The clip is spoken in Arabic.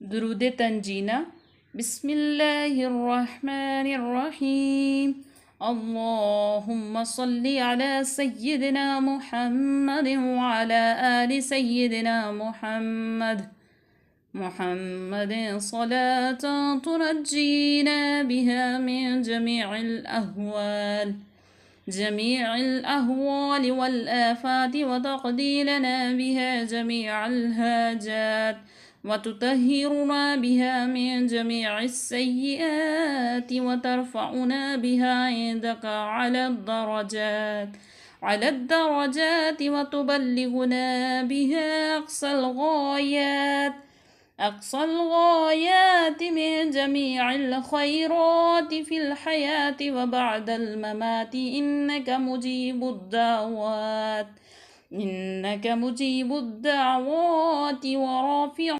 درود تنجينا. بسم الله الرحمن الرحيم. اللهم صل على سيدنا محمد وعلى آل سيدنا محمد صلاة تنجينا بها من جميع الأهوال والآفات، وتقضي لنا بها جميع الهاجات، وتطهرنا بها من جميع السيئات، وترفعنا بها عندك على الدرجات، وتبلغنا بها أقصى الغايات من جميع الخيرات في الحياة وبعد الممات. إنك مجيب الدعوات ورافع